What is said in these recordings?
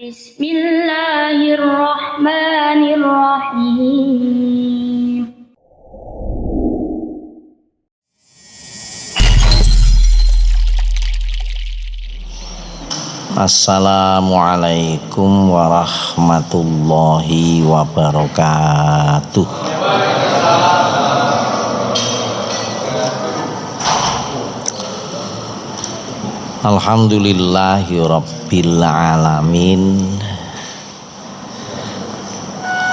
Bismillahirrahmanirrahim. Assalamualaikum warahmatullahi wabarakatuh. Alhamdulillahi rabbil alamin.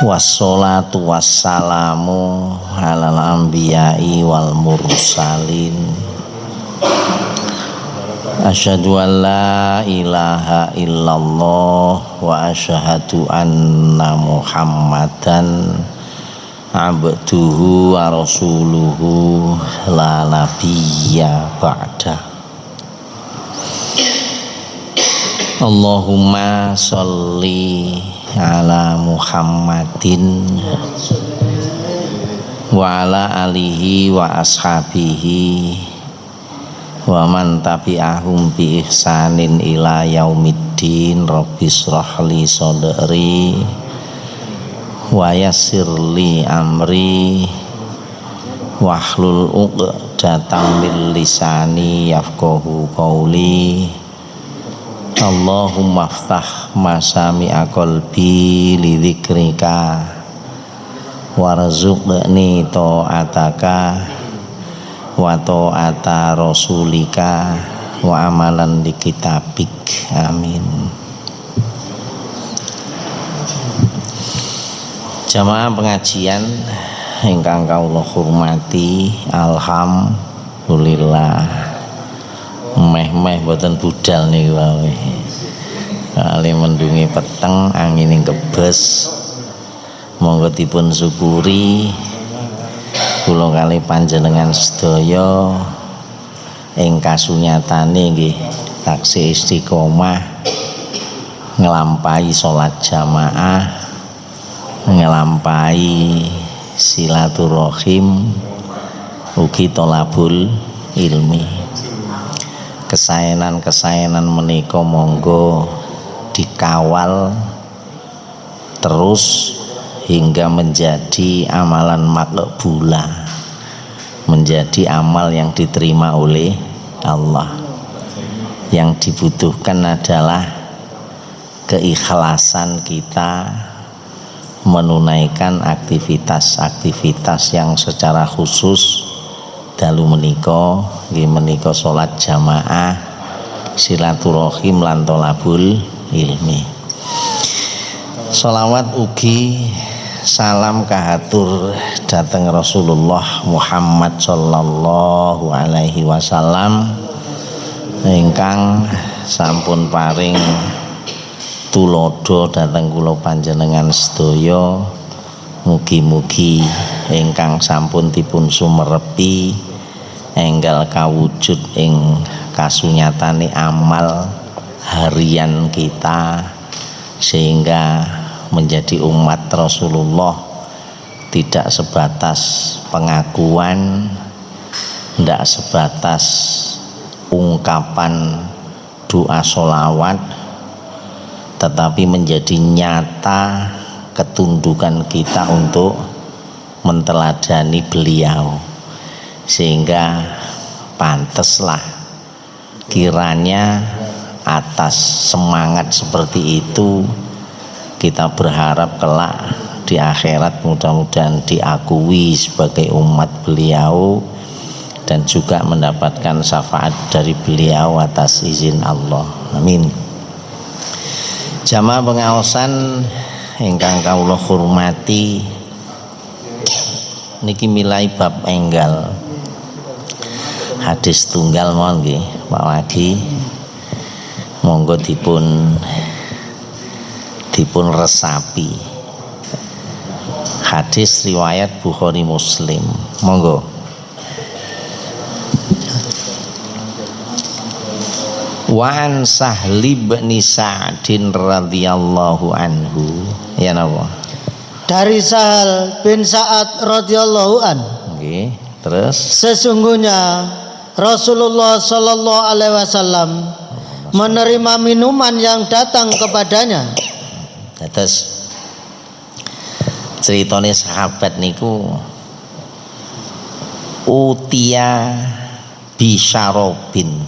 Wassalatu wassalamu alal anbiya'i wal mursalin. Asyhadu an la ilaha illallah wa asyhadu anna Muhammadan abduhu wa rasuluhu la nabiyya ba'da. Allahumma sholli ala Muhammadin wa ala alihi wa ashabihi wa man tabi'ahum bi ihsanin ila yaumiddin. Rabbi shrahli sadri wa yassirli amri wahlul 'uqdatam min lisani yafqahu qawli. Allahumma ftah masami'a qalbi li dzikrika warzuqni ta'ataka wa ta'ata rasulika wa amalan di kitabik. Amin. Jamaah pengajian ingkang kawula hormati, alhamdulillah meh boten budal niku wae. Kali mendungi peteng angin kebes, monggo dipun syukuri kula kali panjenengan sedaya ing kasunyatane nggih taksih istiqomah nglampahi salat jamaah, nglampahi silaturahim, ugi thalabul ilmi. Kesaenan menika monggo dikawal terus hingga menjadi amalan makbulah, menjadi amal yang diterima oleh Allah. Yang dibutuhkan adalah keikhlasan kita menunaikan aktivitas-aktivitas yang secara khusus dalu menika nggih menika salat jamaah, silaturahim lan thalabul ilmi. Shalawat ugi salam kahatur dhateng Rasulullah Muhammad sallallahu alaihi wasallam ingkang sampun paring tulodo dhateng kula panjenengan sedaya. Mugi-mugi ingkang sampun dipun sumerepi enggal kawujud ing kasunyatane amal harian kita, sehingga menjadi umat Rasulullah tidak sebatas pengakuan, tidak sebatas ungkapan doa sholawat, tetapi menjadi nyata ketundukan kita untuk menteladani beliau, sehingga panteslah kiranya atas semangat seperti itu kita berharap kelak di akhirat mudah-mudahan diakui sebagai umat beliau dan juga mendapatkan syafaat dari beliau atas izin Allah. Amin. Jamaah pengaosan ingkang kawula hormati, niki milai bab enggal hadis tunggal mohon nggih Pak Wadi, monggo dipun resapi. Hadis riwayat Bukhari Muslim, monggo. Wa an Sahli bin Sa'din radhiyallahu anhu, ya napa? Dari Sahal bin Sa'ad radhiyallahu an. Nggih, terus Sesungguhnya Rasulullah sallallahu alaihi wasallam menerima minuman yang datang kepadanya. Terus ceritanya sahabat niku utia bisyarobin.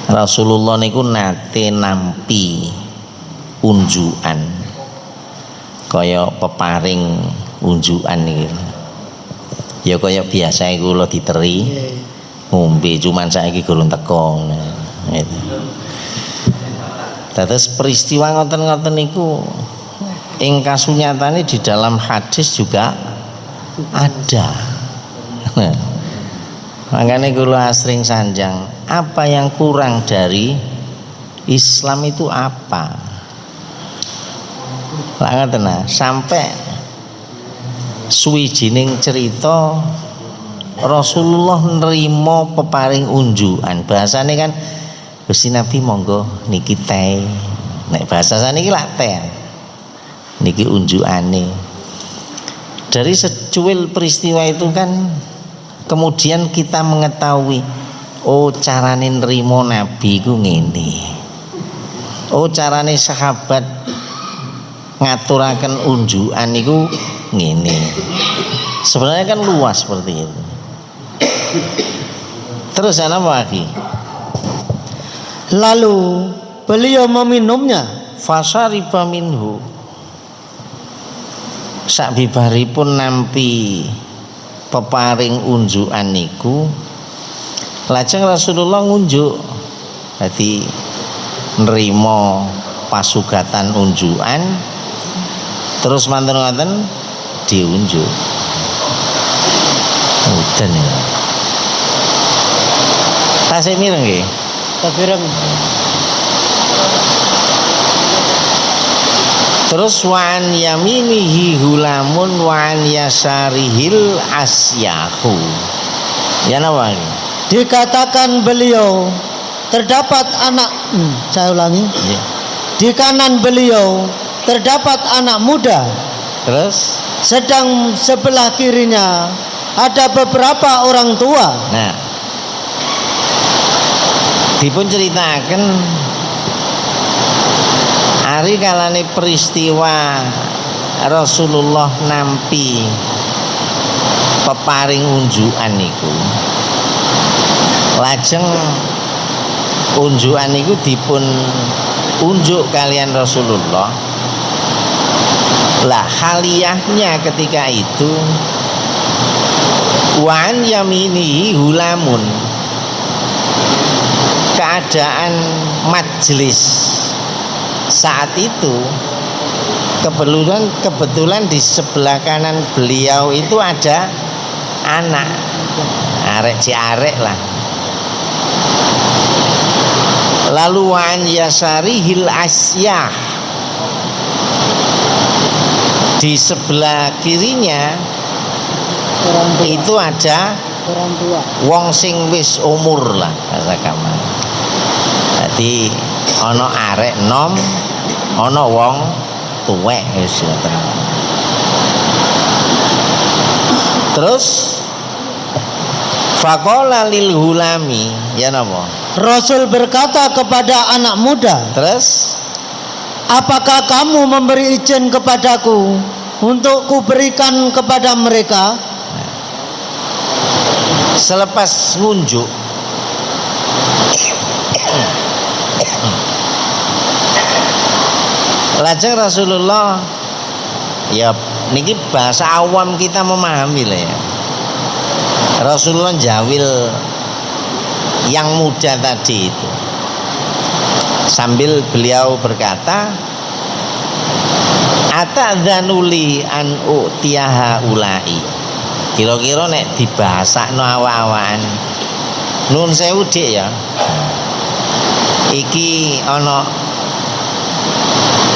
Rasulullah niku nate nampi unjukan kaya peparing unjukan niku. Ya kaya biasa kula diteri ngombe cuman saiki gurung teko gitu. Terus peristiwa ngoten-ngoten niku ing kasunyatane di dalam hadis juga ada. Makanya kula asring sanjang, apa yang kurang dari Islam itu apa? Lah ngoten nah, sampai suwijining cerita Rasulullah nerima peparing unjukan. Bahasane kan Gusti Nabi monggo niki teh. Nek bahasa saniki lak teh. Niki unjukane. Dari secuil peristiwa itu kan kemudian kita mengetahui oh carane nrimo Nabi ku ngene. Oh carane sahabat ngaturaken unjukan niku ngene. Sebenarnya kan luas seperti itu. Terus ana apa lagi? Lalu beliau meminumnya. Fasariba minhu. Sabibaripun nampi peparing unjukan niku lajeng Rasulullah ngunjuk. Dadi nrimo pasugatan unjukan terus manten-manten diunjuk. Udan ya. Tasih mireng nggih. Tafirem. Terus wan yaminihi hulamun wan yasarihil asyahu. Ya napa ini? Dikatakan beliau terdapat anak saya ulangi. Ya. Di kanan beliau terdapat anak muda. Terus Sedang sebelah kirinya ada beberapa orang tua. nah dipun ceritakan hari kalane peristiwa Rasulullah nampi peparing unjukan niku lajeng unjukan niku dipun unjuk kalian Rasulullah. Lah haliyahnya ketika itu wan yamini hulamun, keadaan majelis saat itu kebetulan di sebelah kanan beliau itu ada anak arek ciarek lah. Lalu wan yasarihil asyah, di sebelah kirinya itu ada Orang tua. wong sing wis umur lah bahasa kamar. Jadi ana arek nom, ana wong tuwek wis ngoten. Terus faqala lil hulami, ya napa? Rasul berkata kepada anak muda, Terus apakah kamu memberi izin kepadaku untuk kuberikan kepada mereka? selepas ngunjuk lajeng Rasulullah, ya niki bahasa awam kita memahami lah ya. Rasulullah jawil yang muda tadi itu sambil beliau berkata, atadzanuli an utiyaha ulai. Kira-kira nek dibahasakno awak-awakan nun sewu dik ya. Iki ana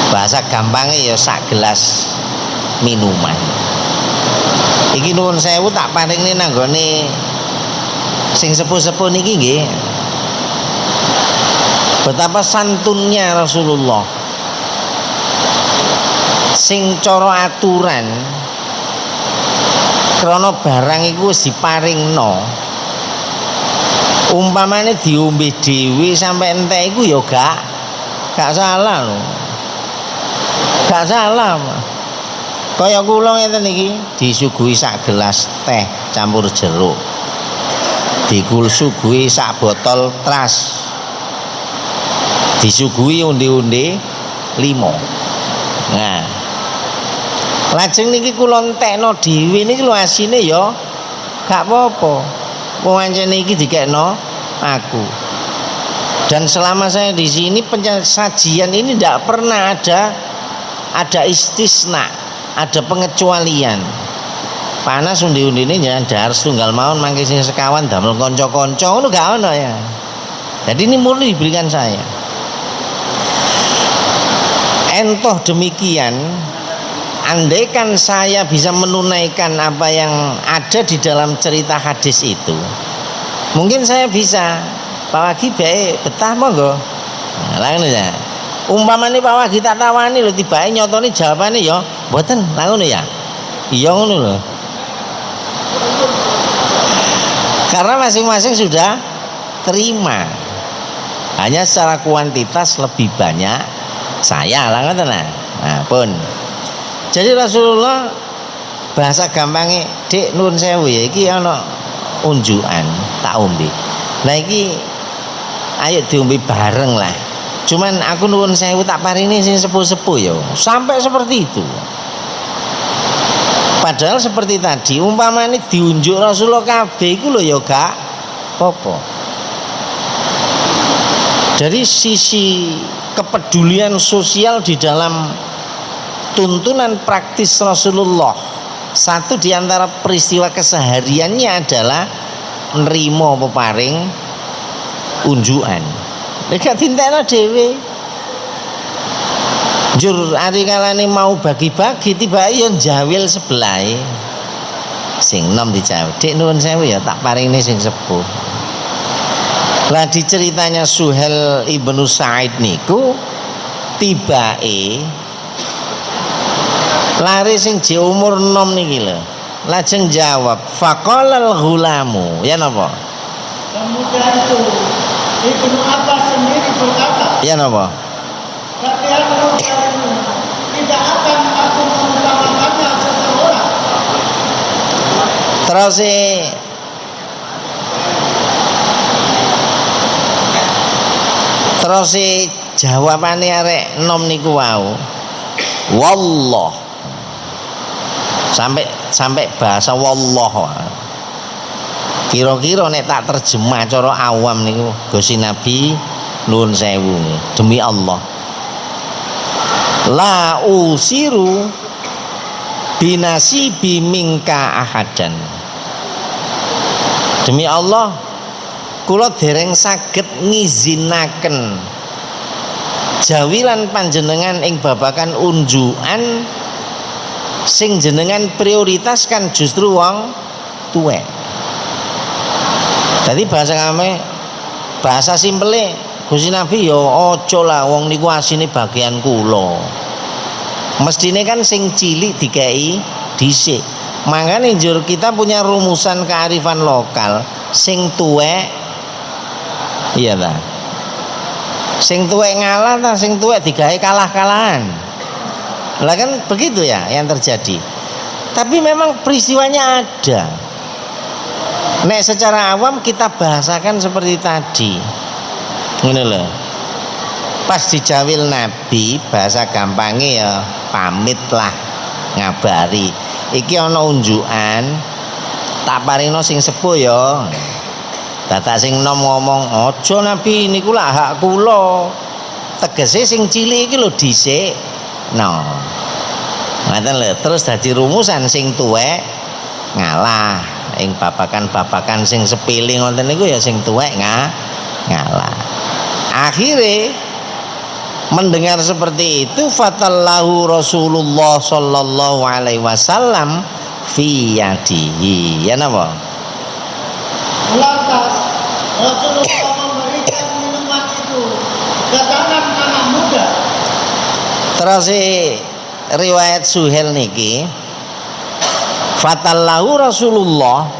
bahasa gampangnya ya sak gelas minuman. Iki nuwun sewu tak paringne nanggone sing sepuh-sepuh niki nggih. Betapa santunnya Rasulullah. Sing cara aturan krana barang iku wis diparingno Umpamane diombe dhewe sampai entek iku ya gak salah lho. Gak salah. Kaya kula ngeten iki disuguhi sak gelas teh campur jeruk. Disuguhi sak botol tras. Disuguhi onde-onde 5. Nah. Lajeng niki kula entekno dhewe niki lho asine ya gak apa-apa. Wong ancene iki dikekno aku. Dan selama saya di sini penyajian ini tidak pernah ada istisna, ada pengecualian. Panas undi-undi ini jangan dahar setunggal mawon mangke sing sekawan damel kanca-kanca ngono gak ono ya. Jadi ini murni diberikan saya. Entoh demikian, andaikan saya bisa menunaikan apa yang ada di dalam cerita hadis itu, mungkin saya bisa Pak Wagi bae betah monggo. Nah, lah ngono ya. Umpamane Pak Wagi tak tawani lho tibake nyotone jawabane ya mboten, lah ngono ya. Iya ngono lho. Karena masing-masing sudah terima. Hanya secara kuantitas lebih banyak saya lah ngoten lah. Nah, pun. Jadi Rasulullah bahasa gampangnya, Dik nuwun sewu ya iki ana unjukan tak ombe. Lah iki ayo diombe bareng lah. Cuman aku nuwun sewu tak parini sing sepuh-sepuh ya. Sampai seperti itu. Padahal seperti tadi umpamane diunjuk Rasulullah kabeh iku lho ya gak apa-apa. Dari sisi kepedulian sosial di dalam tuntunan praktis Rasulullah, satu di antara peristiwa kesehariannya adalah nerima peparing unjukan. Nek tintekno dhewe. Jur ari kalane mau bagi-bagi tiba yo njawil sebelahe. Sing nom dijawil. Dik nuwun sewu ya tak paringne sing sepuh. Lah di ceritanya Suhel Ibnu Sa'id niku tibake lari sing je umur 6 niki lho. Lajeng jawab, faqalal ghulamu. Ya napa? Kemudian itu Ibnu Abbas sendiri berkata, Ya napa? latihan ini tidak akan aku mengutamakannya seseorang. Terus jawabane arek nom niku wau. Wallah. Sampai bahasa wallah. Kira-kira nek tak terjemah cara awam niku Gusti Nabi nuwun sewu demi Allah. La usiru binasibi mingka ahadan. Demi Allah kula dereng saged ngizinaken jawilan panjenengan ing babakan unjukan sing jenengan prioritaskan justru wong tuwek. Jadi bahasa simpele Gusti Nabi ya aja lah wong niku asine bagian kula. Mestine kan sing cilik dikei dhisik. Makanya njur kita punya rumusan kearifan lokal, sing tuwek iya ta. Sing tuwek ngalah ta sing tuwek digawe kalah-kalahan. Lah kan begitu ya yang terjadi. Tapi memang peristiwanya ada. Nek secara awam kita bahasakan seperti tadi. Ngene lho. Pas dijawil Nabi bahasa gampangnya ya pamit lah ngabari. Iki ana unjukan tak parino sing sepuh ya. Dadak sing nom ngomong aja Nabi niku lak hak kula. Tegese sing cilik iki lho dhisik. No. Ngoten lho, terus dadi rumusan sing tuwek ngalah. Ing babakan-babakan sing sepele ngoten niku ya sing tuwek ngalah. Akhirnya mendengar seperti itu fatallahu Rasulullah sallallahu alaihi wasallam fi yadihi. Ya napa? Lantas Rasulullah memberikan minuman itu ke tangan anak muda. Terus riwayat Suhel niki fatallahu Rasulullah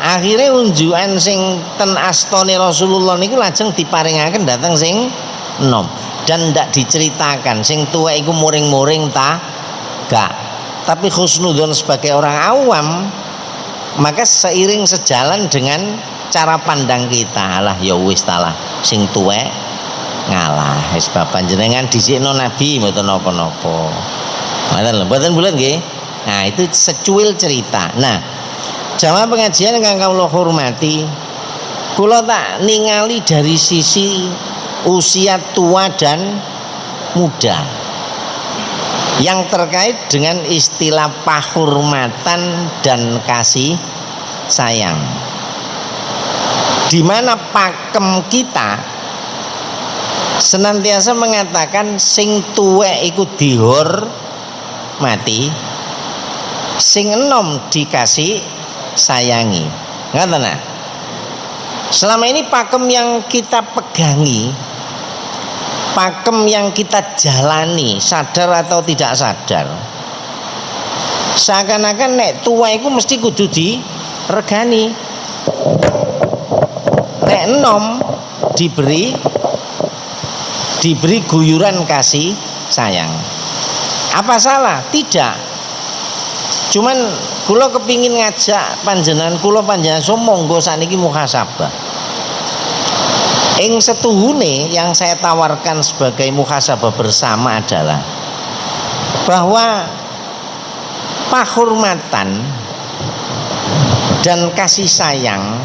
akhirnya unjukan sing ten astane Rasulullah niku lajeng diparingaken dateng sing enom, dan ndak diceritakan sing tuwek iku muring-muring ta gak, tapi husnudzon sebagai orang awam, maka seiring sejalan dengan cara pandang kita, lah ya wis talah sing tuwek ngalah, wis bapak jenengan dhisikno nabi mboten napa-napa. Ngoten lho, mboten bulet nggih. Nah, itu secuil cerita. Nah, jamaah pengajian yang kula hormati, kula tak ningali dari sisi usia tua dan muda yang terkait dengan istilah pahurmatan dan kasih sayang, di mana pakem kita senantiasa mengatakan sing tuwek iku dihormati, sing enom dikasih sayangi. Ngoten nah. Selama ini pakem yang kita pegangi, pakem yang kita jalani, sadar atau tidak sadar, seakan-akan nek tua iku mesti kudu diregani, nek enom diberi guyuran kasih sayang. Apa salah? Tidak. Cuman kula kepingin ngajak panjenengan kula monggo sakniki muhasabah. Ing setuhune yang saya tawarkan sebagai muhasabah bersama adalah bahwa pahormatan dan kasih sayang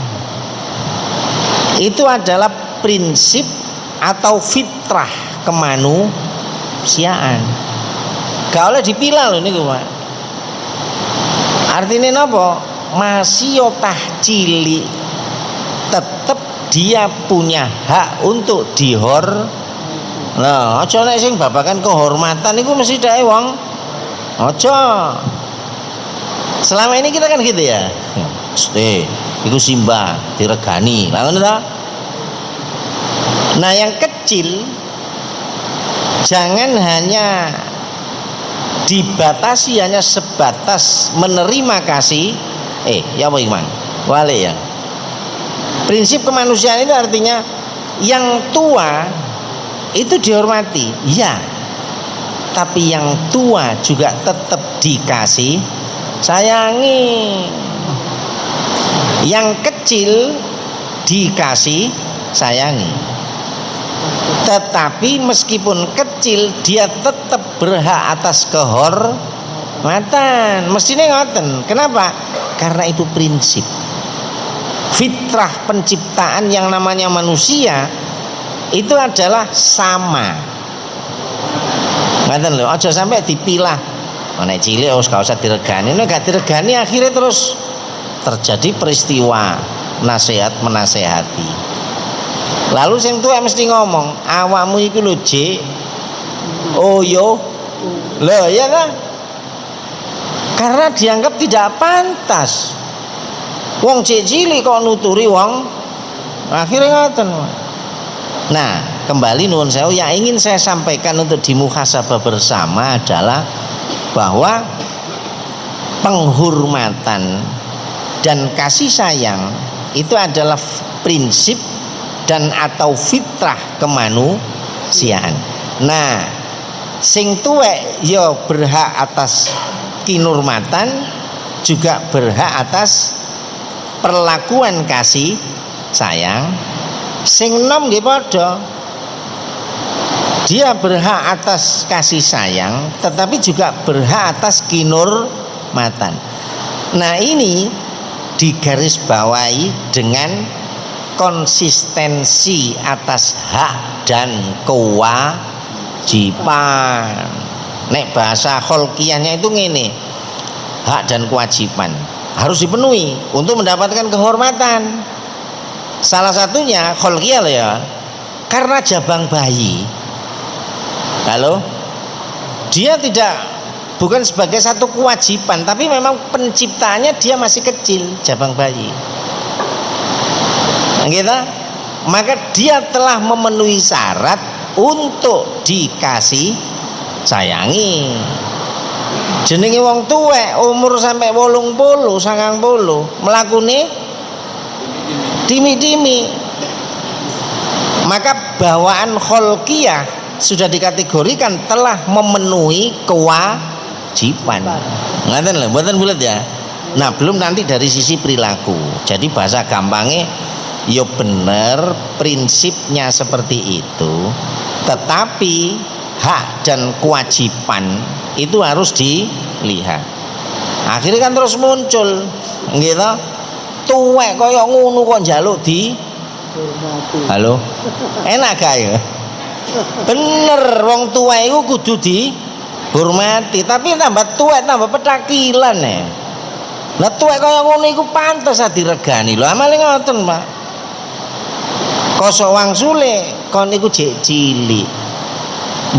itu adalah prinsip atau fitrah kemanusiaan. Gak oleh dipilah lho niku, Pak. Artinya napa? Masih otah cilik tetep dia punya hak untuk Nah, aja nek sing babakan kehormatan iku mesti dae wong. Aja. Selama ini kita kan gitu ya. Mesti iku simbah diregani. Lah ngono ta? Nah, yang kecil jangan hanya dibatasi hanya sebatas menerima kasih ya apa Iman? Wale ya. Prinsip kemanusiaan itu artinya yang tua itu dihormati, ya. Tapi yang tua juga tetap dikasih sayangi. Yang kecil dikasih sayangi. Tetapi meskipun kecil dia tetap berhak atas kehormatan. Mestinya ngoten. Kenapa? Karena itu prinsip fitrah penciptaan yang namanya manusia itu adalah sama. Ngoten lho, aja sampai dipilah. Nek cilik wis gak usah diregani, nek gak diregani akhirnya terus terjadi peristiwa nasihat menasehati. Lalu sing tuwa mesti ngomong, awakmu iku lho J. Oh yo. Lho ya kan? Karena dianggap tidak pantas. Wong cilik kok nuturi wong. Akhirnya ngoten. Nah, kembali nuwun sewu yang ingin saya sampaikan untuk dimuhasabah bersama adalah bahwa penghormatan dan kasih sayang itu adalah prinsip dan atau fitrah kemanusiaan. Nah, sing tuwek ya berhak atas kinurmatan, juga berhak atas perlakuan kasih sayang. Sing nom nggih padha. Dia berhak atas kasih sayang, tetapi juga berhak atas kinurmatan. Nah, ini digarisbawahi dengan konsistensi atas hak dan kewajiban. Nek bahasa kholqiyahnya itu ngene, hak dan kewajiban harus dipenuhi untuk mendapatkan kehormatan. Salah satunya kholqiyah loh ya, karena jabang bayi. Halo, dia bukan sebagai satu kewajiban, tapi memang penciptaannya dia masih kecil, jabang bayi. Gitu? Maka dia telah memenuhi syarat untuk dikasih sayangi. Jenenge wong tuwek umur sampai 80, 90 mlakune dimi-dimi. Maka bawaan kholqiyah sudah dikategorikan telah memenuhi kewajiban. Ngaten lho, mboten bulet ya. Nah, belum nanti dari sisi perilaku. Jadi bahasa gampangnya ya bener prinsipnya seperti itu, tetapi hak dan kewajiban itu harus dilihat. Akhirnya kan terus muncul gitu, tuwek kaya ngono kok njaluk di halo, enak gak ya? Bener, wong tua itu kudu dihormati, tapi tambah tuwek tambah petakilan ya. Lah tuwek kaya ngono iku pantes diregani lho, amale ngoten, Pak. Kosok wangsule kon iku jek cilik.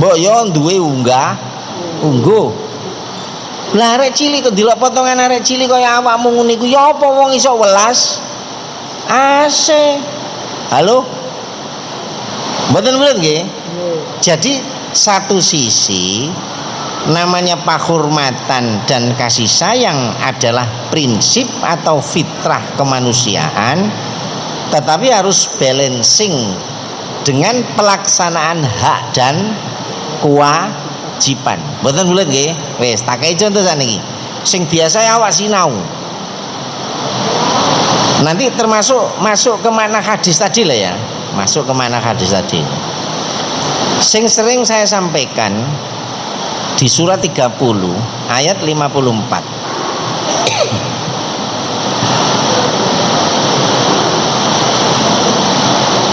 Mbok yo duwe ungguh. Lah arek cilik kok delok potongan arek cilik kaya awakmu ngono iku ya apa wong iso welas? Ase. Halo? Mboten bener nggih? Jadi satu sisi namanya penghormatan dan kasih sayang adalah prinsip atau fitrah kemanusiaan, tetapi harus balancing dengan pelaksanaan hak dan kewajiban. Mboten bulet nggih? Wis tak kei contoh saniki. Sing biasa awak sinau. Nanti termasuk masuk ke makna hadis tadi lah ya. Masuk ke makna hadis tadi. Sing sering saya sampaikan di surat 30 ayat 54.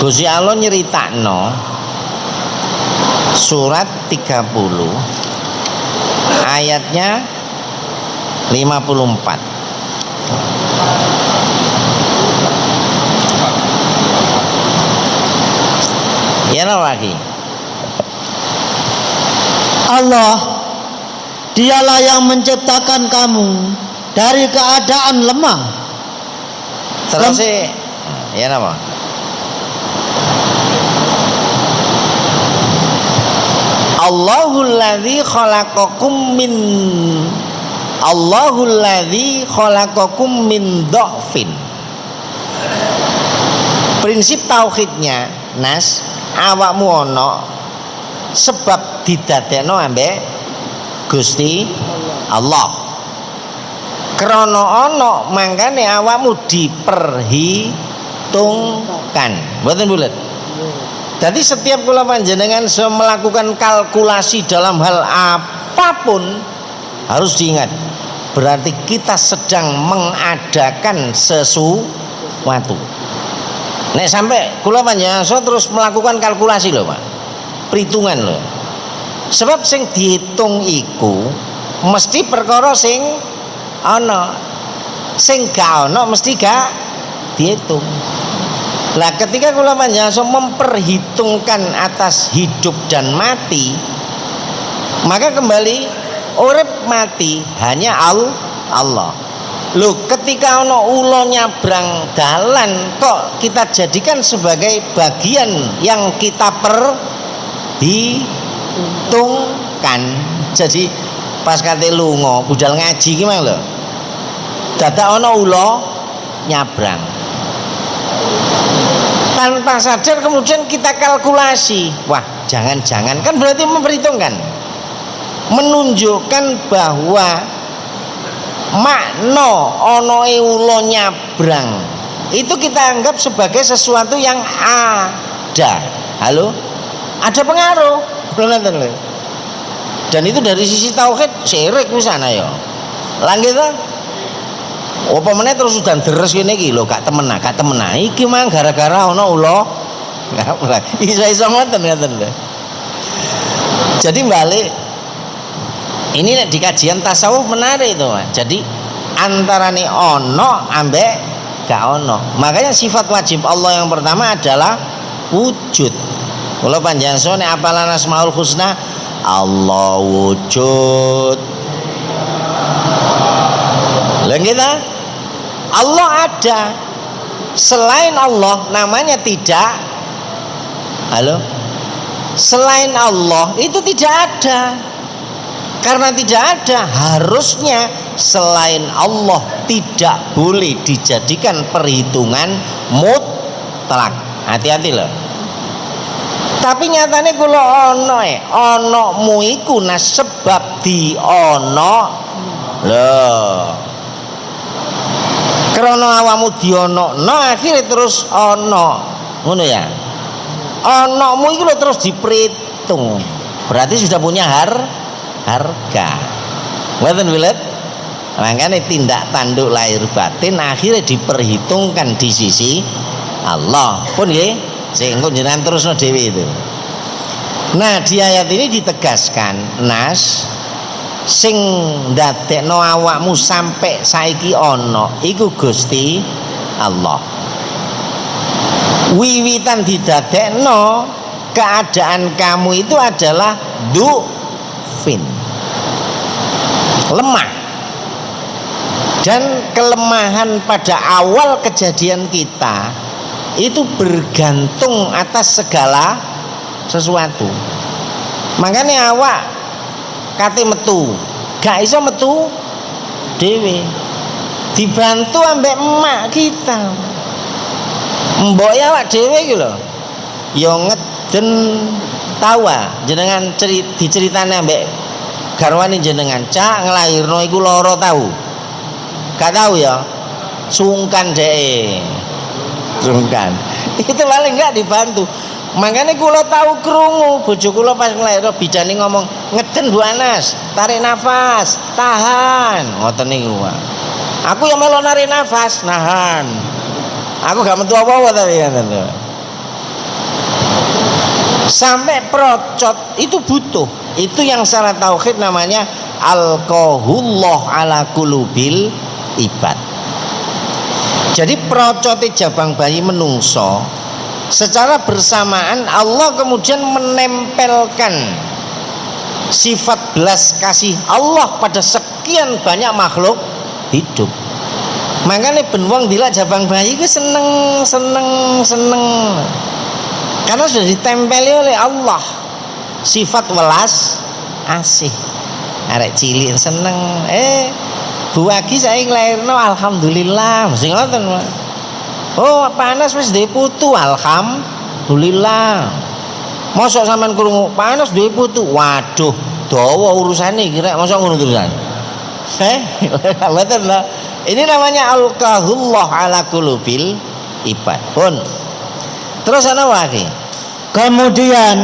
Gusti Allah nyeritakno surat 30 ayatnya 54. Ya lagi. Allah, dialah yang menciptakan kamu dari keadaan lemah. Terus ya napa? Allahul ladzi khalaqakum min dha'fin. Prinsip tauhidnya Nas, awakmu ana sebab didadekno ambek Gusti Allah. Krana ana mangkane awakmu diperhitungkan. Mboten bulet. Jadi setiap kula panjenengan melakukan kalkulasi dalam hal apapun harus diingat, berarti kita sedang mengadakan sesuatu. Nek sampai kula panjenengan terus melakukan kalkulasi loh, Pak. Perhitungan loh. Sebab sing dihitung iku mesti perkara sing ana. Sing gak ana mesti gak dihitung. Lah ketika kula panjenengan memperhitungkan atas hidup dan mati, maka kembali urip mati hanya Allah. Loh, ketika ono ulo nyabrang dalan kok kita jadikan sebagai bagian yang kita perhitungkan. Jadi pas kate lunga budal ngaji ki mang lho. Dadak ono ulo nyabrang. Tanpa sadar kemudian kita kalkulasi. Wah, jangan-jangan kan berarti memperhitungkan. Menunjukkan bahwa makna onoe ulo nyabrang itu kita anggap sebagai sesuatu yang ada. Halo? Ada pengaruh. Dan itu dari sisi tauhid syirik wisana ya. Lanjut ta? Apa meneh terus udan deres kene iki lho, gak temenan. Iki mang gara-gara ana ulo. Iso ngoten lho. Jadi balik ini di kajian tasawuf menarik itu, Mas. Jadi antarane ono ambek gak ono. Makanya sifat wajib Allah yang pertama adalah wujud. Kalau panjang sone apalan asmaul husna, Allah wujud. Lah kita Allah ada. Selain Allah namanya tidak. Halo? Selain Allah itu tidak ada. Karena tidak ada, harusnya selain Allah tidak boleh dijadikan perhitungan mutlak. Hati-hati loh. Tapi nyatane kula ana mu iku sebab di ana lho. Krana awamu dionokno akhire terus ana. Ngono ya. Anamu iku lho terus diperhitung. Berarti sudah punya harga. Ngoten wilet. Makanya tindak tanduk lahir batin akhirnya diperhitungkan di sisi Allah. Pun nggih. Sing engko jenengan terusno dhewe itu. Nah, di ayat ini ditegaskan nas sing ndadekno awakmu sampai saiki ana iku Gusti Allah. Wiwitan didadekno keadaan kamu itu adalah du'fin, lemah. Dan kelemahan pada awal kejadian kita itu bergantung atas segala sesuatu. Makanya awak kate metu gak iso metu dhewe, dibantu ambek emak kita. Mbok ya awak dhewe iki lho ya ngeden tawa jenengan diceritane ambek garwane jenengan, cak nglahirno iku lara tahu gak tahu ya, sungkan deh, sungkan itu paling enggak dibantu. Makanya kula tahu krungu bojo kula pas nglahirno bidane ngomong ngeden Bu Anas, tarik nafas, tahan, ngoten niku. Aku yang melo narik nafas, nahan. Aku gak metu apa-apa tapi ngoten lho. Sampai procot itu butuh. Itu yang salah tauhid namanya alqahullah ala qulubil ibad. Jadi procote jabang bayi menungso secara bersamaan Allah kemudian menempelkan sifat belas kasih Allah pada sekian banyak makhluk hidup. Makanya ben wong dilak jabang bayi ku seneng karena sudah ditempeli oleh Allah sifat welas asih. Arek cilik seneng Bu Agi saya nglairno alhamdulillah mesti ngoten. Oh Pak Anas wis duwe putu alhamdulillah. Mosok sampean krungu Pak Anas duwe putu, waduh dawa urusane iki rek mosok ngono terusan. Betul lah. Ini namanya alqahullah ala qulubil ibad. Pun. Terus ana wae. Kemudian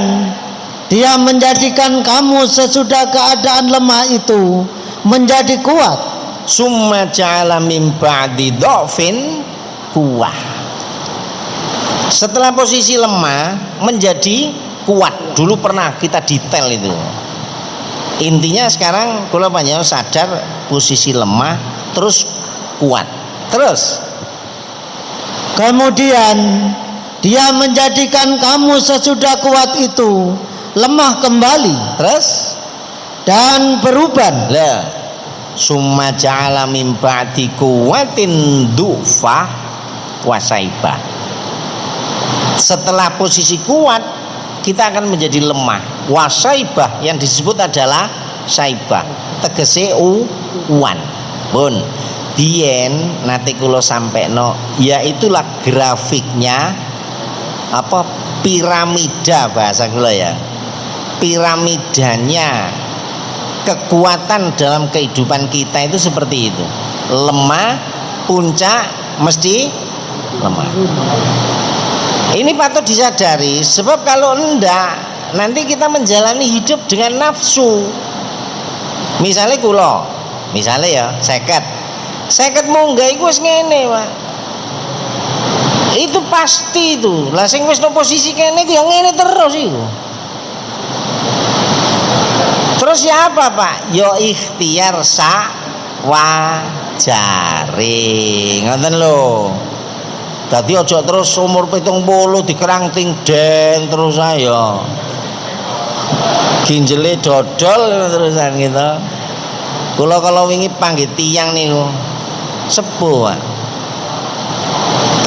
dia menjadikan kamu sesudah keadaan lemah itu menjadi kuat. Summa ja'ala min ba'di dhafin kuwah. Setelah posisi lemah menjadi kuat. Dulu pernah kita detail itu. Intinya sekarang kalau panjenengan sadar posisi lemah terus kuat. Terus kemudian dia menjadikan kamu sesudah kuat itu lemah kembali. Terus dan beruban. Lah summa ja'ala min ba'di quwwatin du'fah wasaibah. Setelah posisi kuat kita akan menjadi lemah. Wasaibah yang disebut adalah saibah, tegese uwan. Pun biyen nate kula sampeno ya itulah grafiknya apa piramida bahasa kula ya. Piramidanya kekuatan dalam kehidupan kita itu seperti itu. Lemah, puncak mesti lemah. Ini patut disadari sebab kalau enggak nanti kita menjalani hidup dengan nafsu. Misalnya kula, misalnya ya 50 munggah iku wis ngene, Pak. Itu pasti itu. Lah sing wis no posisi kene iku ya ngene terus iku. Terus siapa Pak? Yo ikhtiar wajare. Ngoten lho. Dadi aja terus umur 70 dikerangting den terus ayo. Ginjele dodol terusan gitu. Kula kalau wingi panggih tiyang niku sepuh Pak.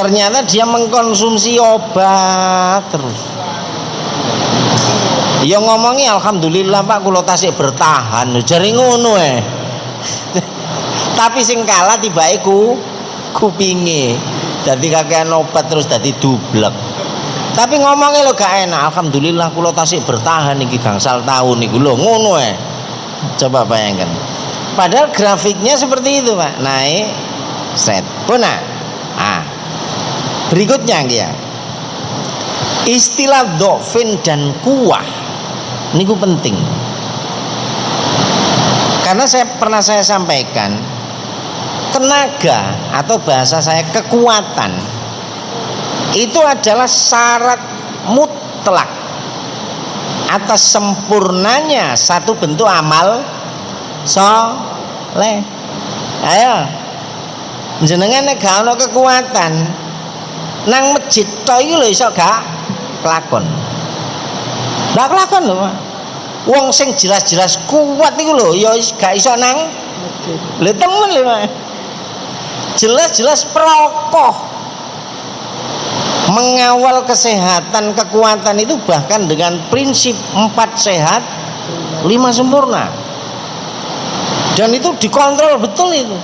Ternyata dia mengkonsumsi obat terus. Ya ngomongi alhamdulillah Pak kula tasik bertahan jare ngono Tapi sing kalah tibake kupinge. Dadi kakean obat terus dadi dublek. Tapi ngomongnya lo gak enak. Alhamdulillah kula tasik bertahan iki gangsal tahun niku lho ngono ae. Coba bayangkan. Padahal grafiknya seperti itu, Pak. Naik set. Puna. Berikutnya ya. Istilah dhofin dan kuwah niku penting. Karena pernah saya sampaikan, tenaga atau bahasa saya kekuatan itu adalah syarat mutlak atas sempurnanya satu bentuk amal soleh. Ayo, jenengan nek gak ana kekuatan nang masjid tok iki lho iso gak kelakon. Ndak kelakon lho, Pak. Wong sing jelas-jelas kuat iku lho ya gak iso nang lho temen lho, Pak. Jelas-jelas prokoh mengawal kesehatan kekuatan itu bahkan dengan prinsip 4 sehat 5 sempurna, dan itu dikontrol betul itu.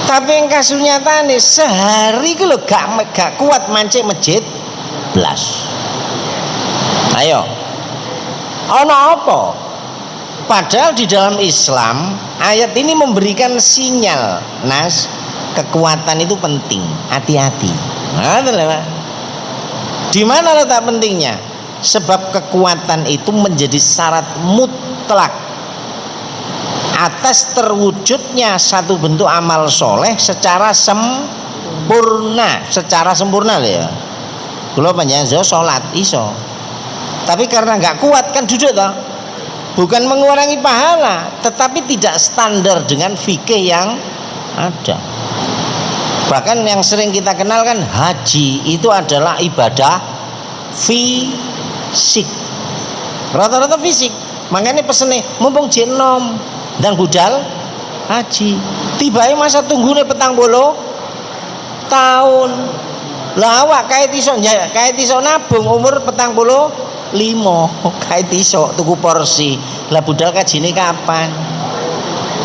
Tapi yang kasus nyata nih sehari itu gak kuat mancing masjid blas. Ayo ono apa? Padahal di dalam Islam ayat ini memberikan sinyal, Nas, kekuatan itu penting, hati-hati. Nah, di mana letak pentingnya? Sebab kekuatan itu menjadi syarat mutlak atas terwujudnya satu bentuk amal soleh secara sempurna, loh ya. Kalau panjenengan sholat iso, tapi karena nggak kuat kan duduk toh. Bukan mengurangi pahala, tetapi tidak standar dengan fikih yang ada. Bahkan yang sering kita kenal kan haji itu adalah ibadah fisik, rata-rata fisik. Makanya pesennya mumpung jenom dan budal haji, tiba-tiba masa tunggunya 40 tahun. Lah awak kait iso nabung umur 45, kait iso tuku porsi. Lah budal kajine kapan?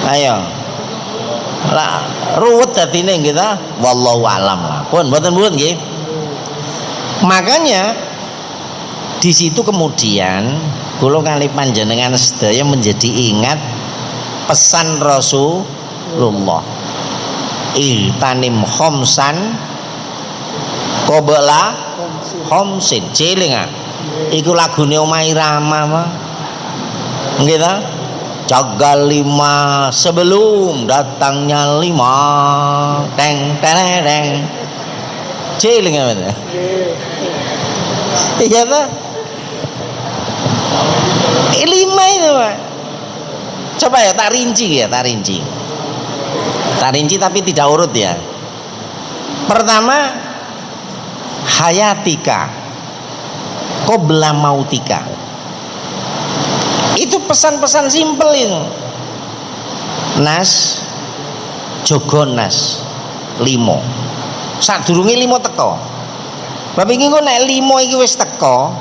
Ayo. Lah ruwet datine kita, wallahu alam lah. Pun mboten nggih. Makanya di situ kemudian kula kali panjenengan sedaya menjadi ingat pesan Rasulullah. Ihtanim khomsan qabla khomsin. Ciling ah. Iku lagune Omah Irama mah. Nggih ta? Jaga 5 sebelum datangnya 5. Teng tereng. Ciling apa? Iya Pak. 5 itu Pak. Coba ya tak rinci tapi tidak urut ya. Pertama, hayatika qabla mautika. Itu pesan-pesan simpel itu. Nas jogo nas 5. Sadurunge 5 teko. Bapak iki kok nek 5 iki wis teko,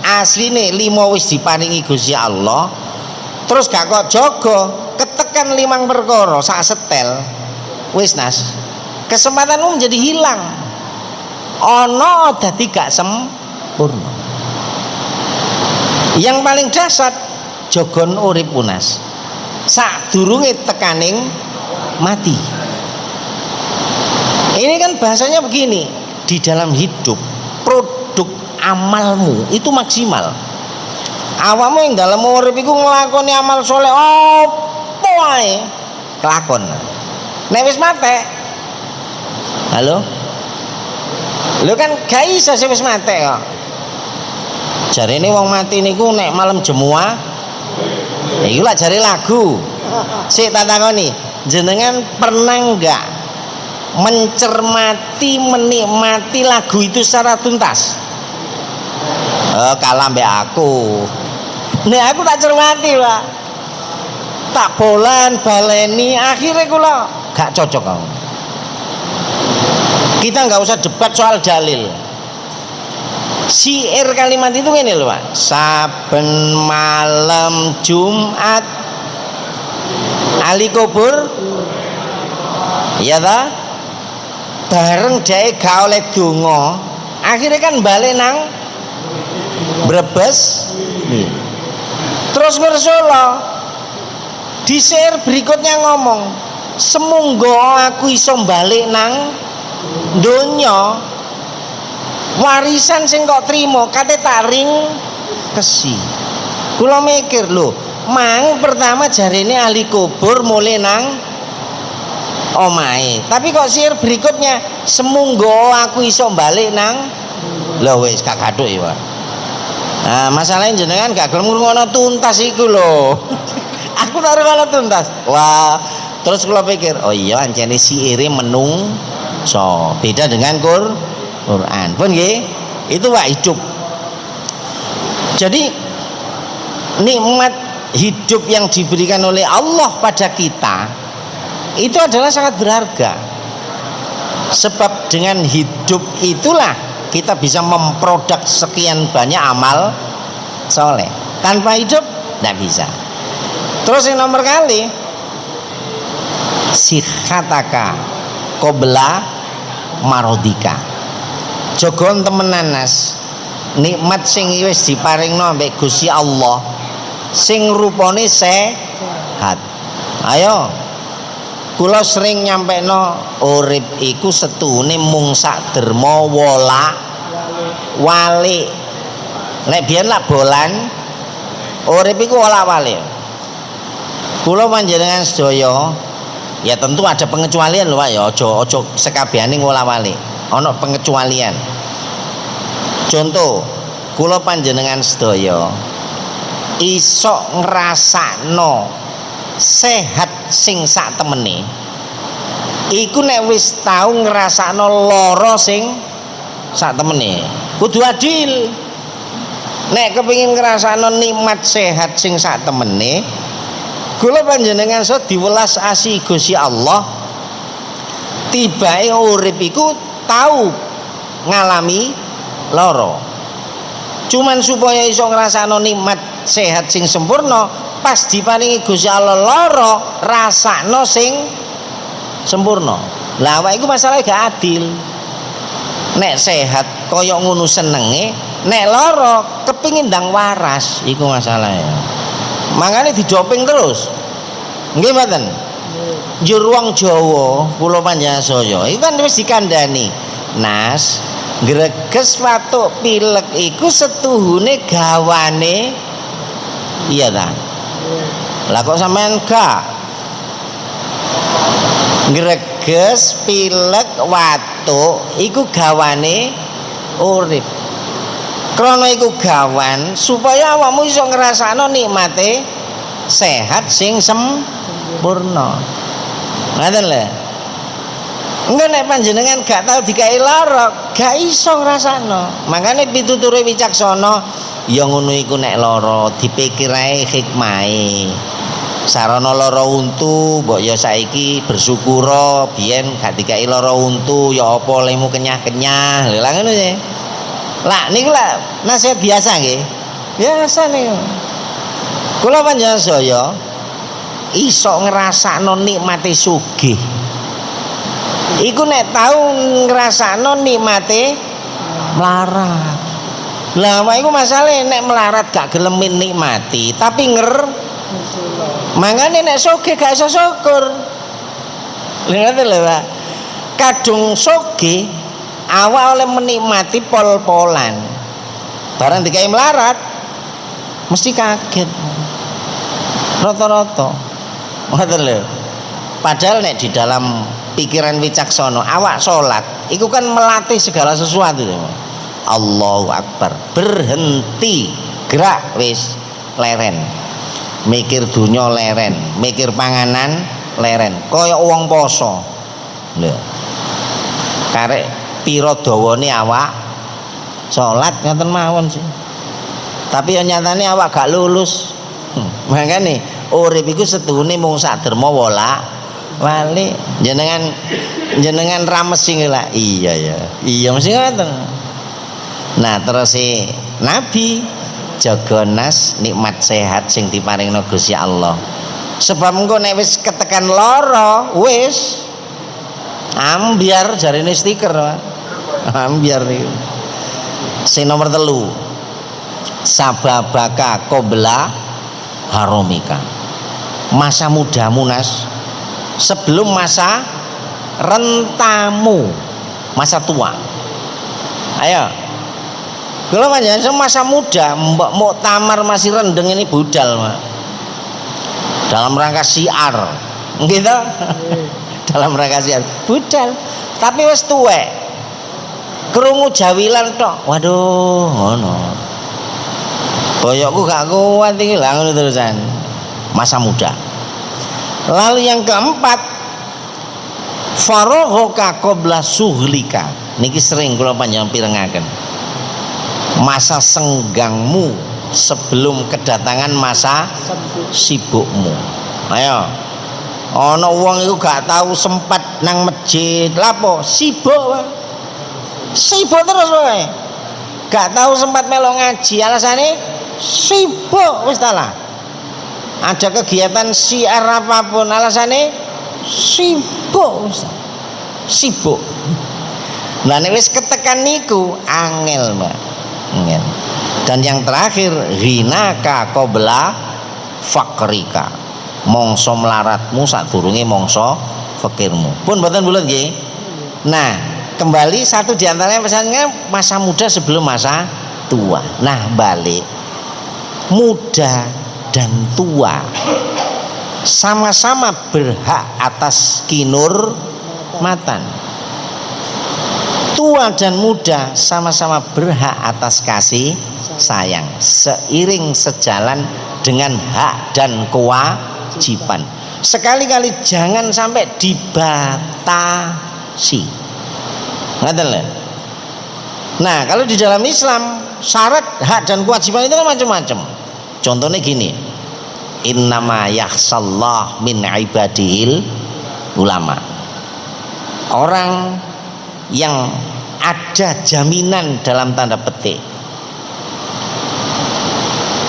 asline 5 wis diparingi Gusti Allah, terus gak kok jaga, ketekan 5 perkara sak setel, wis Nas, kesempatanmu menjadi hilang. Ono dadi gak sempurna. Yang paling dasar jogon urip Nas, sadurunge tekaning mati. Ini kan bahasanya begini, di dalam hidup produk amalmu itu maksimal. Awakmu yang dalam urip iku nglakoni amal soleh opo ae kelakon. Nek wis mate, halo, lu kan gak iso sing wis mate kok. Jarene wong mati niku nek malam jemuah, iku lah jare lagu. Sik tak takoni, jenengan pernah enggak mencermati, menikmati lagu itu secara tuntas? Kalah mbek aku. Nek aku tak cermati, Pak. Tak bolan baleni, akhirnya kula gak cocok kamu. Kita nggak usah debat soal dalil. Syair kalimat itu ngene lho, Pak. Saben malam Jumat Ali kubur Iya ta? Bareng dhek gak oleh donga, akhirnya kan balik nang Brebes. Terus ngersula di share berikutnya ngomong, semunggo aku iso balik nang donya, warisan sing kok trimo kate tak ring kesi. Kula mikir lho, mang pertama jarene ahli kubur mulai nang omahe, tapi kok share berikutnya semunggo aku iso balik nang, lho wis gak gathuk ya Pak. Nah, masalahnya jenengan gak gelem ngrungokno tuntas iku lho. Aku tak ngrungokno tuntas. Wah, terus kula pikir, oh iya ancene siire menungso. Beda dengan Quran. Pun nggih, itu Pak hidup. Jadi nikmat hidup yang diberikan oleh Allah pada kita itu adalah sangat berharga. Sebab dengan hidup itulah kita bisa memproduk sekian banyak amal soleh. Tanpa hidup tidak bisa. Terus yang nomor kali, sikhataka qabla marodika. Jogon temenan Nas, nikmat sing wis diparingno ambek Gusti Allah sing rupane sehat. Ayo, kula sering nyampekno urip iku setune mung sak derma walik. Nek biyen lak bolan, urip iku wolak-walik. Kula panjenengan sedaya ya tentu ada pengecualian lho Pak ya, aja sekabehane wolak-walik. Ana pengecualian. Contoh, kula panjenengan sedaya iso ngrasakno sehat sing sak temene iku nek wis tau ngrasakno lara sing sak temene kudu adil. Nek kepengin ngrasakno nikmat sehat sing sak temene, kula panjenengan so diwelas asih Gusti Allah, tibae urip iku tau ngalami lara. Cuman supaya iso ngrasakno nikmat sehat sing sempurna, pas diparingi Gusti Allah lara, rasakno sing sempurna. Lah awake iku masalahe gak adil. Nek sehat kaya ngono senenge, nek lara kepingin ndang waras, iku masalahe. Makane didoping terus. Nggih mboten? Juruang Jawa kula panjenengan saya iku kan wis dikandani. Nas, greges watuk pilek iku setuhune gawane. Iya ta? Lah kok sampean gak? Greges pilek watuk iku gawane urip. Krana iku gawan supaya awakmu iso ngrasakno nikmate sehat sing sempurna. Ngoten lho. Engko nek panjenengan gak tau dikai lara, gak iso ngrasakno. Makane pituture wicaksana ya ngono iku nek lara dipikir ae hikmahe. Sarana lara untu mbok ya saiki bersyukur biyen gak dikai lara untu ya apa lemu kenyah-kenyah. Lha ngono sih. Lah niku lah nasihat biasa nggih. Biasa niku. Kula panjenengan saya iso ngrasakno nikmate sugih. Iku nek tau ngrasakno nikmate melarat. Lah iku masalahe nek melarat gak gelem nikmati, tapi mangane nek sugih gak iso syukur. Lha ngoten lho, Pak. Kadung sugih awak oleh menikmati pol-polan. Barang dikai melarat mesti kaget. Rata-rata. Ngoten lho. Padahal nek di dalam pikiran wicaksana awak salat iku kan melatih segala sesuatu. Allahu Akbar, berhenti, gerak wis leren. Mikir dunya leren, mikir panganan leren. Kaya wong poso. Lho. Karek pira dawane awak salat ngoten mawon sih. Tapi yang nyatane awak gak lulus. Makane urip iku setuhune mung sak derma wali. Jenengan rames sing lah. Iya ya. Iya mesti ngoten. Nah, terus si Nabi jaga Nas nikmat sehat sing diparingno Gusti Allah. Sebab engko nek wis ketekan lara, wis Ambiar jarine stiker, Pak. Ambiar niku. Sing nomor 3. Sababaka qabla haromika. Masa mudamu Nas sebelum masa rentamu, masa tua. Ayo. Kalau panjenengan masa muda, mbok muktamar masih rendeng ini budal, Pak. Dalam rangka syiar. Gitu. Dalam rangka syiar. Budal. Tapi wis tuwek. Krungu jawilan tok. Waduh, ngono. Boyokku gak kuat iki lah ngono terusan. Masa muda. Lalu yang keempat, faraghoka qabla suhlika. Niki sering kula panjenengan pirengaken. Masa senggangmu sebelum kedatangan masa sibukmu. Ayo. Ana wong iku gak tahu sempat nang masjid. Lapo? Sibuk. Sibuk terus wae. Gak tahu sempat melo ngaji, alasane sibuk wis ta lah. Ada kegiatan syiar apapun alasane sibuk wis. Sibuk. Lah nek wis ketekan niku angel, Mbak. Angel. Dan yang terakhir ghinaka qabla fakrika. Mongso melaratmu sadurunge mongso fakirmu. Pun mboten bulet nggih. Nah, kembali satu di antaranya pesannya masa muda sebelum masa tua. Nah, balik muda dan tua sama-sama berhak atas kinurmatan. Tua dan muda sama-sama berhak atas kasih sayang, seiring sejalan dengan hak dan kewajiban. Sekali-kali jangan sampai dibatasi. Ngerti lho? Nah, kalau di dalam Islam syarat hak dan kewajiban itu kan macam-macam. Contohnya gini, innama yakhsallah min ibadihil ulama. Orang yang ada jaminan dalam tanda petik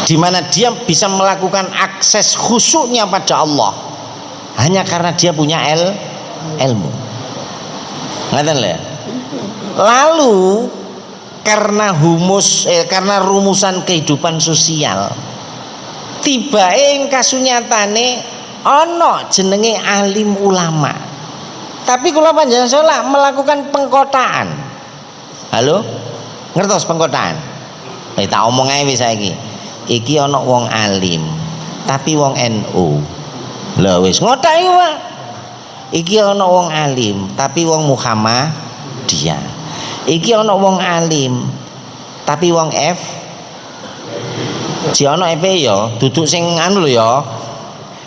di mana dia bisa melakukan akses khusyuknya pada Allah hanya karena dia punya ilmu. Ngerti lho? Lalu karena karena rumusan kehidupan sosial tibae ing kasunyatane ana jenenge alim ulama. Tapi kula panjenengan salah melakukan pengkotaan. Halo? Ngertos pengkotaan? Tak omong ae wis saiki. Iki ana wong alim, tapi wong NU. Lah wis ngotak iku, Pak. Iki ana wong alim, tapi wong Muhammadiyah. Iki ana wong alim, tapi wong F. Ji ana F ya, duduk sing anu lho ya.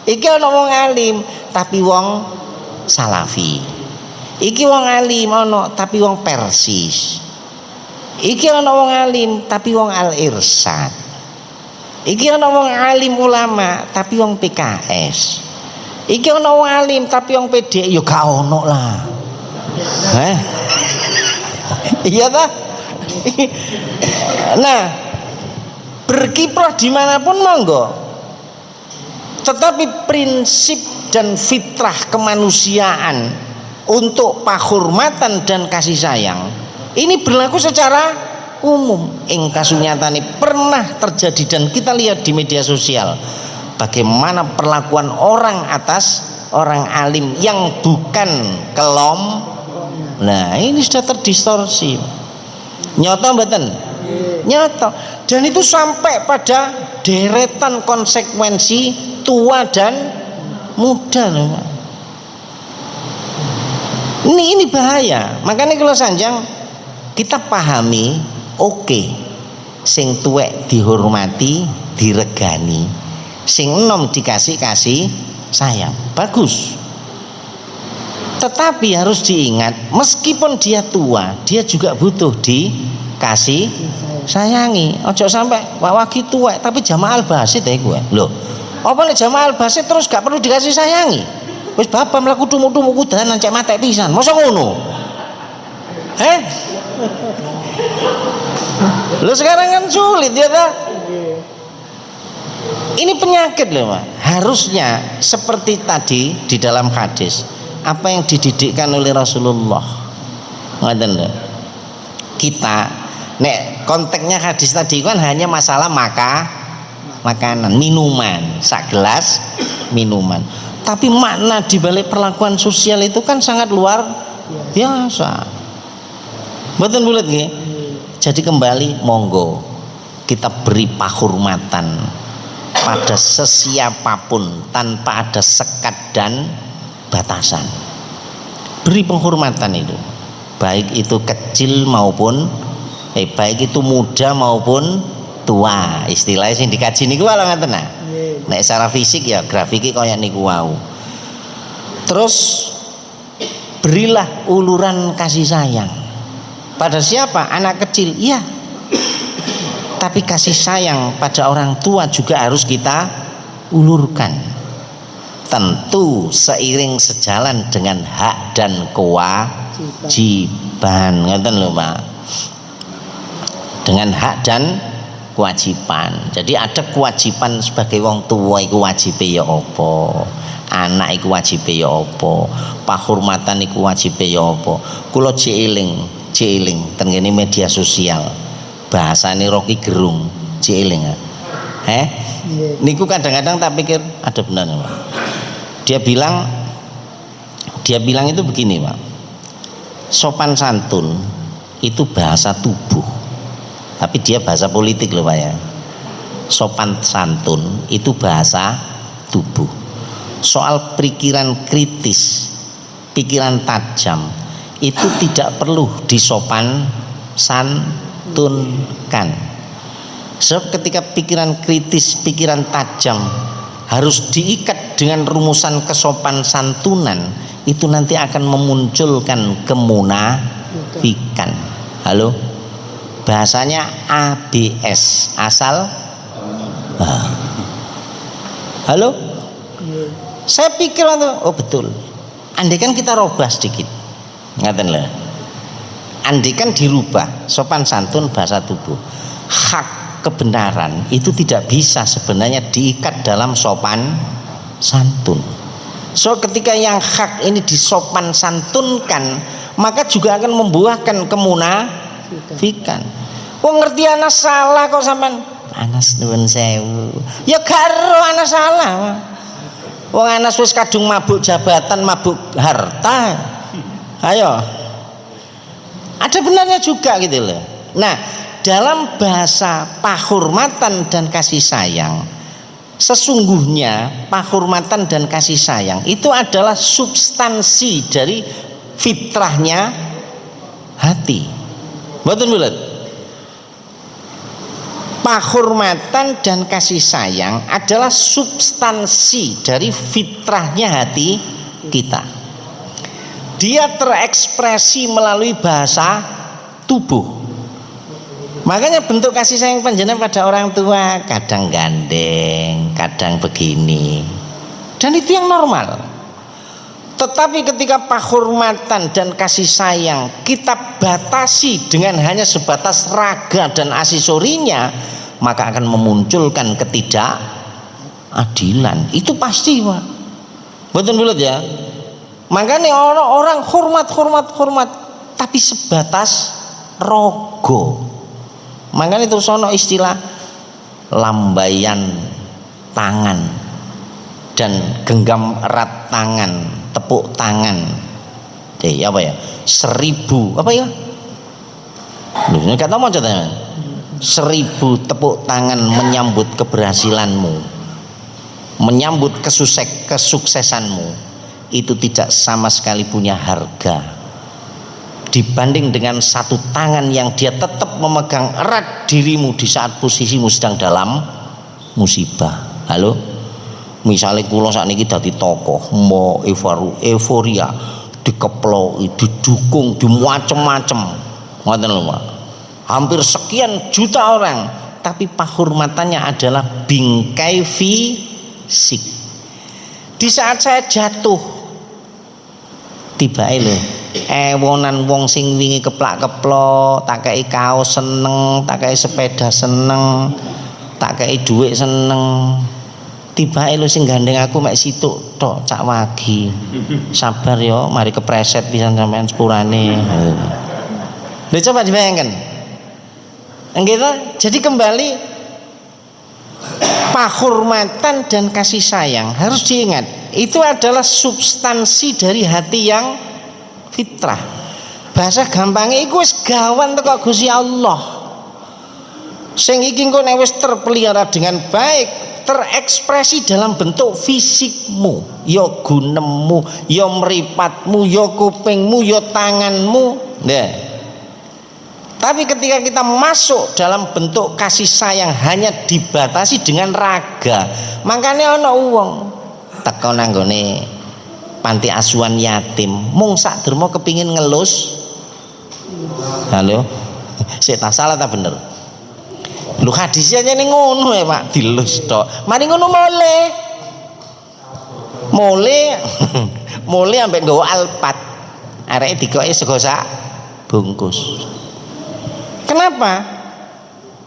Iki ana wong alim, tapi wong Salafi. Iki wong alim ana, tapi wong Persis. Iki ana wong alim, tapi wong Al-Irsyad. Iki ana wong alim ulama, tapi wong PKS. Iki ana wong alim, tapi wong PDI ya gak ono lah. Iya ta? Nah, berkiprah dimanapun monggo. Tetapi prinsip dan fitrah kemanusiaan untuk penghormatan dan kasih sayang ini berlaku secara umum. Ing kasunyatane pernah terjadi dan kita lihat di media sosial bagaimana perlakuan orang atas orang alim yang bukan kelom. Nah, ini sudah terdistorsi. Nyata mboten? Nyata. Dan itu sampai pada deretan konsekuensi tua dan muda loh. Ini bahaya. Makanya kalau sanjang kita pahami, oke. Sing tuwek dihormati, diregani. Sing enom dikasih sayang. Bagus. Tetapi harus diingat, meskipun dia tua, dia juga butuh dikasih sayangi. Ojo sampai wagi tua tapi Jamaah Al-Basit ya gue. Loh, apa nek Jamaah Al-Basit terus gak perlu dikasih sayangi? Wis bapak mlaku tumu-tumu kudanan cek matek pisan. Mosok ngono? Lo sekarang kan sulit ya ta? Ini penyakit loh, Pak. Harusnya seperti tadi di dalam hadis. apa yang dididikkan oleh Rasulullah. Ngoten lho. Kita nek konteksnya hadis tadi kan hanya masalah makanan, minuman, sak gelas minuman. Tapi makna di balik perlakuan sosial itu kan sangat luar biasa. Mboten bulet nggih. Jadi kembali monggo kita beri penghormatan pada sesiapapun tanpa ada sekat dan batasan. Beri penghormatan itu, baik itu kecil maupun baik itu muda maupun tua. Istilahnya sing dikaji niku lho ngaten nah. Nek secara fisik ya grafiki kaya niku wau. Terus berilah uluran kasih sayang. Pada siapa? Anak kecil. Iya. Tapi kasih sayang pada orang tua juga harus kita ulurkan. Tentu seiring sejalan dengan hak dan kewajiban. Ngoten lho, Pak. Dengan hak dan kewajiban. Jadi ada kewajiban sebagai wong tua iku wajibe ya apa? Anak iku wajibe ya apa? Penghormatan iku wajibe ya apa? Kula cieling ten ngene media sosial. Bahasane Rocky Gerung, cieling ya. Niku kadang-kadang tak pikir ada benarnya, Pak. Dia bilang itu begini, Pak. Sopan santun itu bahasa tubuh. Tapi dia bahasa politik loh, Pak ya. Sopan santun itu bahasa tubuh. Soal pikiran kritis, pikiran tajam itu tidak perlu disopan santunkan. Sebab ketika pikiran kritis, pikiran tajam harus diikat dengan rumusan kesopan santunan, itu nanti akan memunculkan kemunafikan. Halo? Bahasanya ABS, asal halo? Saya pikir oh betul. Andai kan kita robah sedikit, ngaten lah. Andai kan dirubah sopan santun bahasa tubuh, hak kebenaran itu tidak bisa sebenarnya diikat dalam sopan santun. So ketika yang hak ini disopan santunkan, maka juga akan membuahkan kemunafikan. Wong ngerti anak salah kok sampean Anas nuwun sewu. Ya karo anak salah. Wong Anas wis kadung mabuk jabatan, mabuk harta. Ayo. Ada benarnya juga gitu loh. Nah, dalam bahasa penghormatan dan kasih sayang, sesungguhnya penghormatan dan kasih sayang itu adalah substansi dari fitrahnya hati. Mboten bulet. Penghormatan dan kasih sayang adalah substansi dari fitrahnya hati kita. Dia terekspresi melalui bahasa tubuh. Makanya bentuk kasih sayang panjenengan pada orang tua kadang gandeng, kadang begini. Dan itu yang normal. Tetapi ketika penghormatan dan kasih sayang kita batasi dengan hanya sebatas raga dan aksesorinya, maka akan memunculkan ketidakadilan. Itu pasti, Pak. Betul bulat ya. Makanya orang hormat, tapi sebatas rogo. Makanya itu sono istilah lambaian tangan dan genggam erat tangan, tepuk tangan. Apa ya? 1000 apa ya? Loh, ini kata mau ceritanya. 1000 tepuk tangan menyambut keberhasilanmu, menyambut kesuksesanmu, itu tidak sama sekali punya harga dibanding dengan satu tangan yang dia tetap memegang erat dirimu di saat posisimu sedang dalam musibah. Halo? Misalnya kula sakniki dadi tokoh, mau euforia, dikeploki, didukung, dimacem-macem. Ngoten lho, Pak. Hampir sekian juta orang, tapi penghormatannya adalah bingkai fisik. Di saat saya jatuh, tibae lho, ewonan wong sing wingi keplak-keplok, tak kei kaos seneng, tak kei sepeda seneng, tak kei dhuwit seneng. Tibae lho sing gandeng aku mek situk tok cak wagi. Sabar yo, mari kepreset pisan sampean sepurane. Lha coba dibayangkan. Enggak, jadi kembali penghormatan dan kasih sayang harus diingat. Itu adalah substansi dari hati yang fitrah. Bahasa gampangnya iku wis gawan teko Gusti Allah. Sing iki engko nek wis terpelihara dengan baik, terekspresi dalam bentuk fisikmu, ya gunemu, ya mripatmu, ya kupingmu, ya tanganmu. Nah. Tapi ketika kita masuk dalam bentuk kasih sayang hanya dibatasi dengan raga, makanya ana wong teko nang nggone panti asuhan yatim, mung sak derma kepingin ngelus. Halo. Sik tak salah ta bener? Lu hadisnya aja nih ngono ya Pak, dilus tok. Mari ngono mole ambek nggawa alpat. Areke dikoki sego sak bungkus. Kenapa?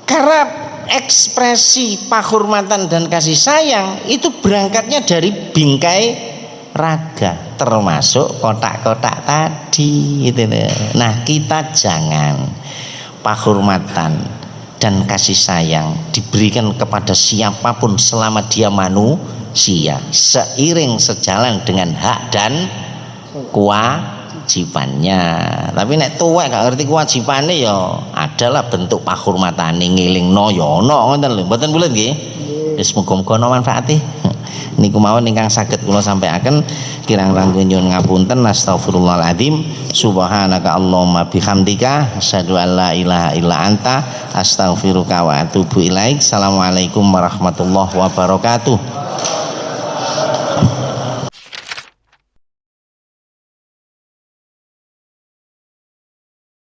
Karena ekspresi penghormatan dan kasih sayang itu berangkatnya dari bingkai raga, termasuk kotak-kotak tadi gitu. Nah, kita jangan penghormatan dan kasih sayang diberikan kepada siapapun selama dia manusia, seiring sejalan dengan hak dan kewajibannya. Tapi nek tuwek gak ngerti kewajibannya ya adalah bentuk penghormatane ngilingno ya ana ngoten lho. Mboten bulet nggih. Wis muga-muga ana manfaate. Niku mawon ingkang saged kula sampaikan, kirang-kirang nyuwun ngapunten. Astagfirullahaladzim. Subhanaka Allahumma bihamdika asyhadu an la ilaha illa anta astaghfiruka wa atubu ilaik. Assalamualaikum warahmatullahi wabarakatuh.